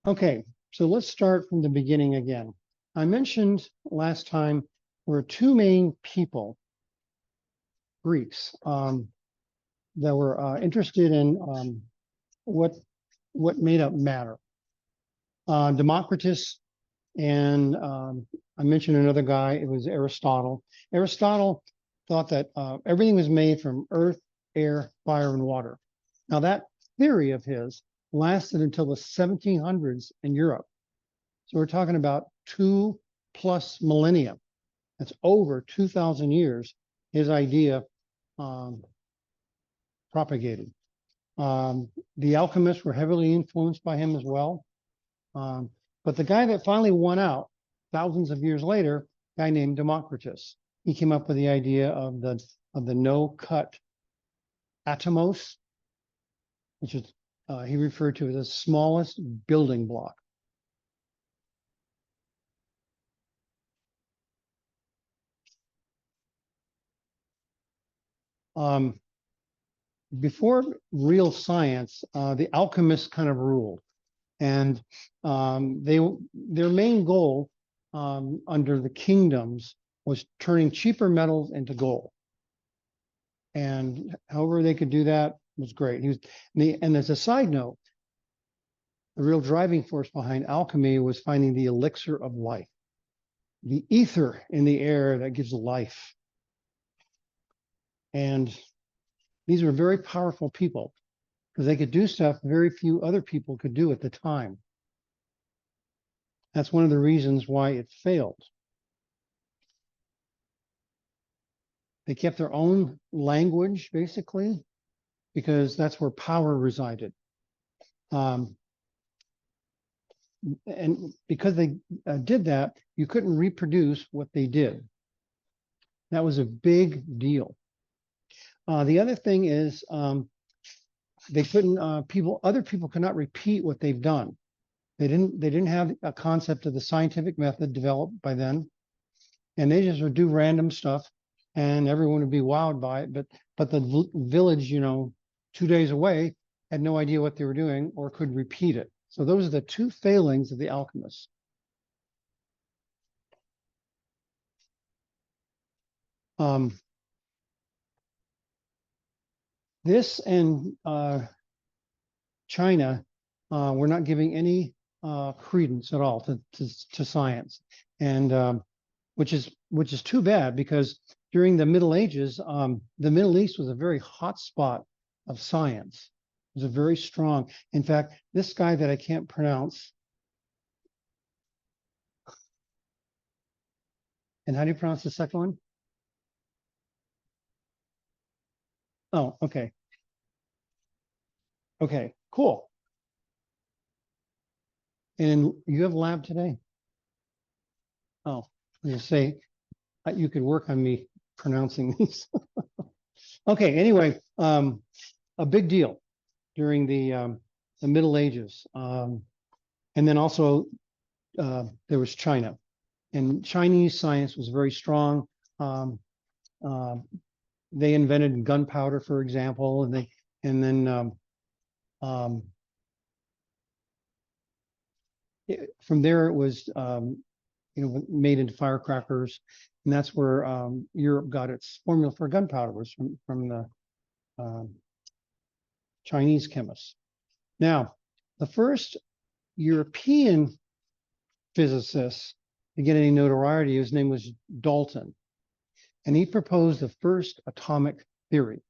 Okay, so let's start from the beginning again. I mentioned last time there were two main people, Greeks, that were interested in what made up matter. Democritus and I mentioned another guy. It was Aristotle. Aristotle thought that everything was made from earth, air, fire, and water. Now that theory of his lasted until the 1700s in Europe. So we're talking about 2+ millennia. That's over 2,000 years. His idea propagated. The alchemists were heavily influenced by him as well. But the guy that finally won out thousands of years later, a guy named Democritus, he came up with the idea of the no-cut atomos, which is he referred to as the smallest building block. Before real science, the alchemists kind of ruled, and their main goal under the kingdoms was turning cheaper metals into gold. And however they could do that was great. And as a side note, the real driving force behind alchemy was finding the elixir of life, the ether in the air that gives life. And these were very powerful people because they could do stuff very few other people could do at the time. That's one of the reasons why it failed. They kept their own language, basically, because that's where power resided. And because they did that, you couldn't reproduce what they did. That was a big deal. The other thing is they couldn't. Other people could not repeat what they've done. They didn't have a concept of the scientific method developed by then, and they just would do random stuff, and everyone would be wowed by it. But the village, 2 days away, had no idea what they were doing or could repeat it. So those are the two failings of the alchemists. This and China were not giving any credence at all to science, and which is too bad, because during the Middle Ages, the Middle East was a very hot spot of science. It was a very strong. In fact, this guy that I can't pronounce. And how do you pronounce the second one? Oh, okay. Okay, cool. And you have lab today? Oh, you say you could work on me pronouncing these. Okay, anyway, a big deal during the Middle Ages. And then also there was China, and Chinese science was very strong. They invented gunpowder, for example, and then from there it was made into firecrackers, and that's where Europe got its formula for gunpowder, was from the Chinese chemists. Now, the first European physicist to get any notoriety, his name was Dalton, and he proposed the first atomic theory.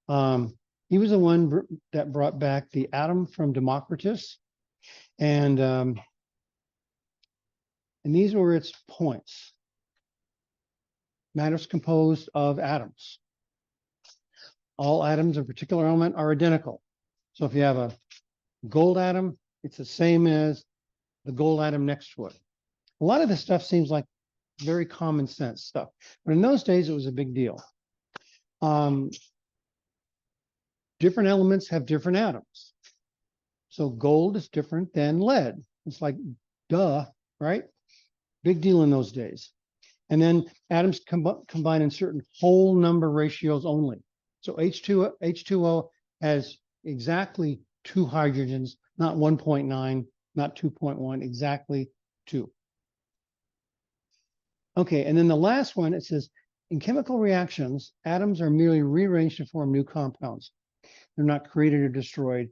He was the one that brought back the atom from Democritus, and these were its points. Matter's composed of atoms. All atoms of a particular element are identical. So if you have a gold atom, it's the same as the gold atom next to it. A lot of this stuff seems like very common sense stuff, but in those days it was a big deal. Different elements have different atoms. So gold is different than lead. It's like, duh, right? Big deal in those days. And then atoms combine in certain whole number ratios only. So H2O has exactly 2 hydrogens not 1.9, not 2.1, exactly 2. Okay, and then the last one, it says, in chemical reactions, atoms are merely rearranged to form new compounds. They're not created or destroyed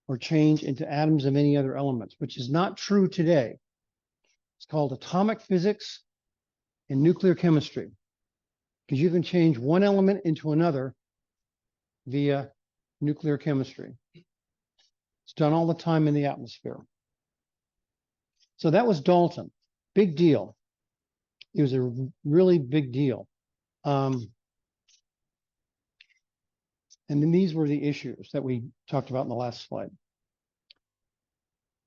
or changed into atoms of any other elements, which is not true today. It's called atomic physics and nuclear chemistry, because you can change one element into another via nuclear chemistry. It's done all the time in the atmosphere. So that was Dalton. Big deal. It was a really big deal. And then these were the issues that we talked about in the last slide.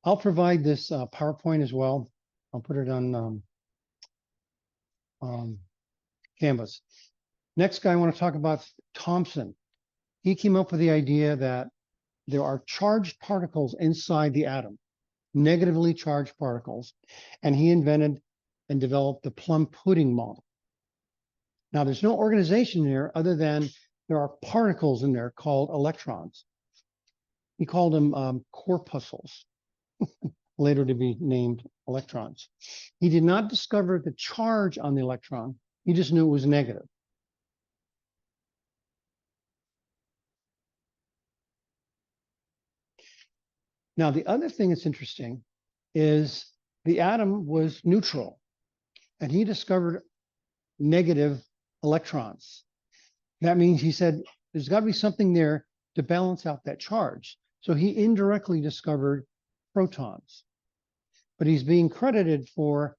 I'll provide this PowerPoint as well. I'll put it on Canvas. Next guy I want to talk about, Thomson. He came up with the idea that there are charged particles inside the atom, negatively charged particles, and he invented and developed the plum pudding model. Now, there's no organization there other than there are particles in there called electrons. He called them corpuscles, later to be named electrons. He did not discover the charge on the electron. He just knew it was negative. Now, the other thing that's interesting is the atom was neutral, and he discovered negative electrons. That means he said there's got to be something there to balance out that charge. So he indirectly discovered protons, but he's being credited for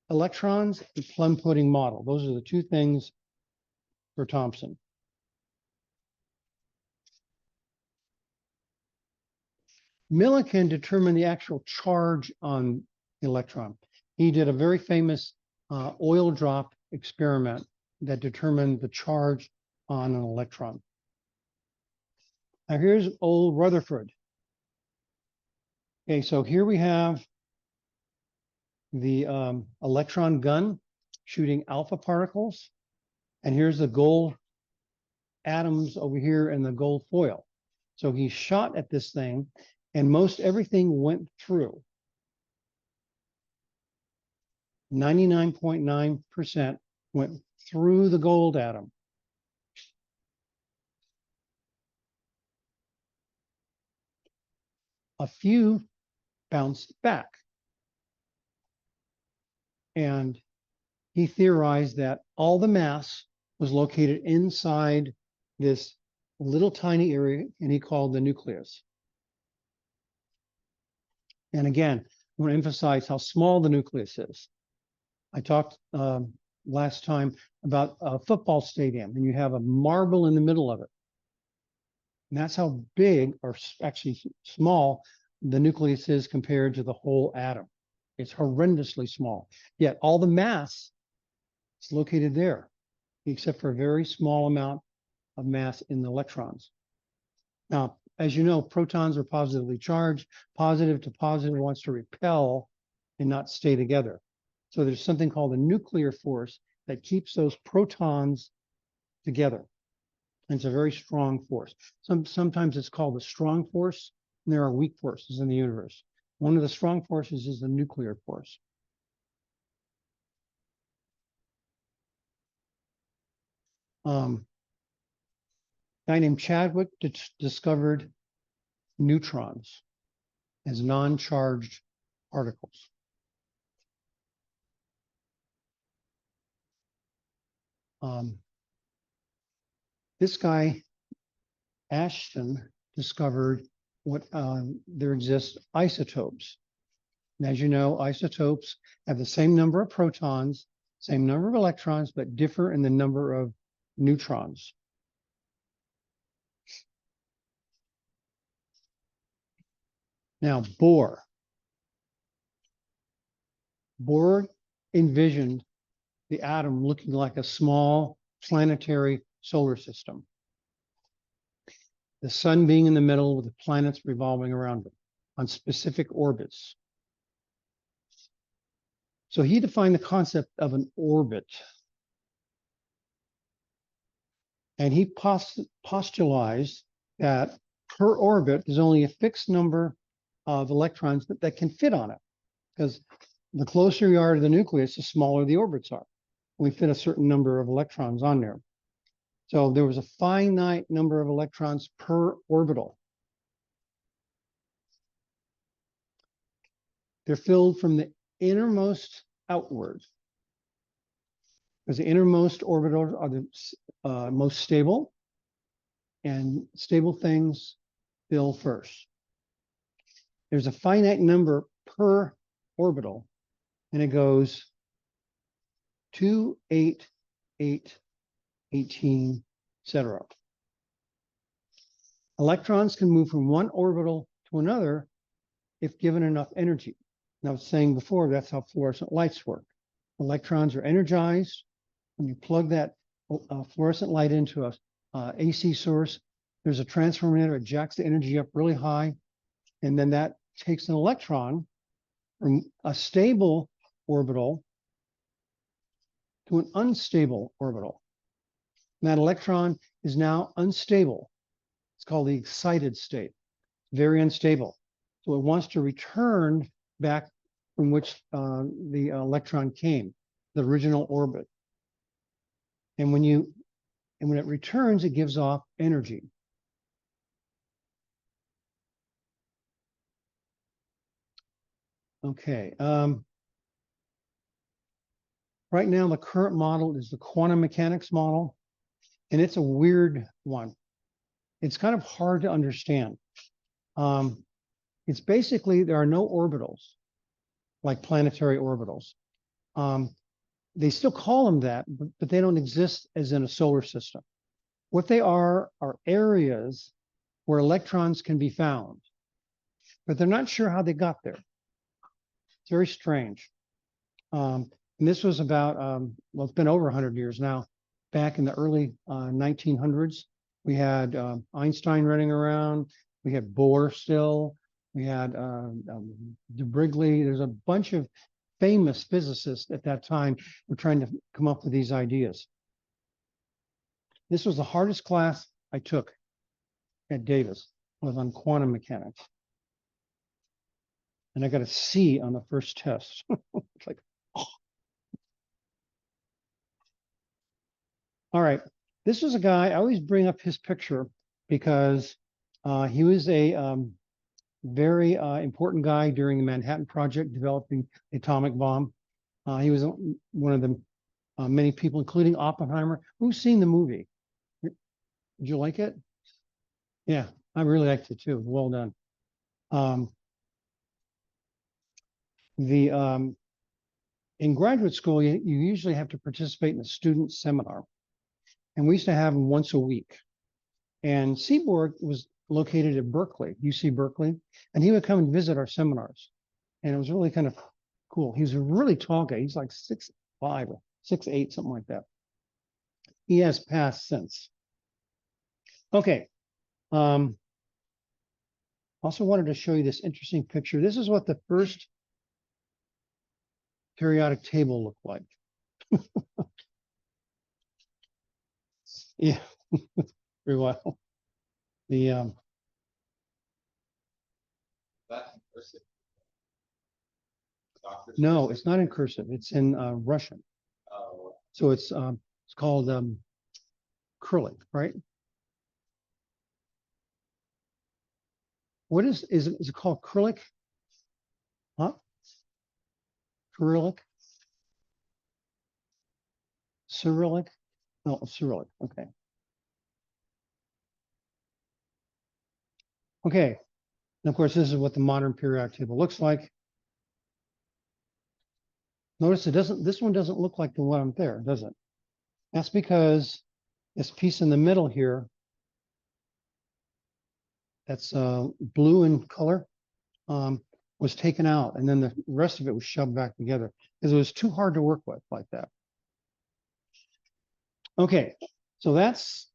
electrons and plum pudding model. Those are the two things for Thomson. Millikan determined the actual charge on the electron. He did a very famous oil drop experiment that determined the charge on an electron. Now here's old Rutherford. Okay, so here we have the electron gun shooting alpha particles, and here's the gold atoms over here in the gold foil. So he shot at this thing, and most everything went through. 99.9% went through the gold atom. A few bounced back. And he theorized that all the mass was located inside this little tiny area, and he called the nucleus. And again, I want to emphasize how small the nucleus is. I talked last time about a football stadium, and you have a marble in the middle of it. And that's how big, or actually small, the nucleus is compared to the whole atom. It's horrendously small. Yet all the mass is located there, except for a very small amount of mass in the electrons. Now, as you know, protons are positively charged. Positive to positive wants to repel and not stay together. So there's something called a nuclear force that keeps those protons together. And it's a very strong force. Sometimes it's called a strong force, and there are weak forces in the universe. One of the strong forces is the nuclear force. A guy named Chadwick discovered neutrons as non-charged particles. This guy, Ashton, discovered what there exist isotopes. And as you know, isotopes have the same number of protons, same number of electrons, but differ in the number of neutrons. Now, Bohr envisioned the atom looking like a small planetary solar system. The sun being in the middle with the planets revolving around it on specific orbits. So he defined the concept of an orbit. And he postulated that per orbit, there's only a fixed number of electrons that can fit on it. Because the closer you are to the nucleus, the smaller the orbits are. We fit a certain number of electrons on there. So there was a finite number of electrons per orbital. They're filled from the innermost outward, because the innermost orbitals are the most stable, and stable things fill first. There's a finite number per orbital, and it goes 2, 8, 8, 18, etc. Electrons can move from one orbital to another if given enough energy. And I was saying before, that's how fluorescent lights work. Electrons are energized. When you plug that fluorescent light into a AC source, there's a transformator. It jacks the energy up really high, and then that takes an electron from a stable orbital to an unstable orbital. And that electron is now unstable. It's called the excited state, very unstable. So it wants to return back from which the electron came, the original orbit. And when it returns, it gives off energy. Okay. Right now, the current model is the quantum mechanics model, and it's a weird one. It's kind of hard to understand. It's basically, there are no orbitals, like planetary orbitals. They still call them that, but they don't exist as in a solar system. What they are areas where electrons can be found, but they're not sure how they got there. It's very strange. And this was about, well, it's been over 100 years now. Back in the early 1900s, we had Einstein running around. We had Bohr still. We had de Broglie. There's a bunch of famous physicists at that time were trying to come up with these ideas. This was the hardest class I took at Davis, was on quantum mechanics. And I got a C on the first test. It's like, oh. All right, this was a guy, I always bring up his picture because he was a very important guy during the Manhattan Project, developing the atomic bomb. He was one of the many people, including Oppenheimer. Who's seen the movie? Did you like it? Yeah, I really liked it too. Well done. In graduate school, you usually have to participate in a student seminar. And we used to have them once a week. And Seaborg was located at Berkeley, UC Berkeley, and he would come and visit our seminars. And it was really kind of cool. He was a really tall guy. He's like 6'5" or 6'8", something like that. He has passed since. Okay. Also wanted to show you this interesting picture. This is what the first periodic table looked like. Yeah, very well. The no, it's not in cursive. It's in Russian. Oh. So it's called Cyrillic, right? What is it called Cyrillic? Huh? Cyrillic? Cyrillic? No, Cyrillic. Okay. Okay. And of course, this is what the modern periodic table looks like. Notice this one doesn't look like the one up there, does it? That's because this piece in the middle here, that's blue in color, was taken out, and then the rest of it was shoved back together because it was too hard to work with like that. Okay, so that's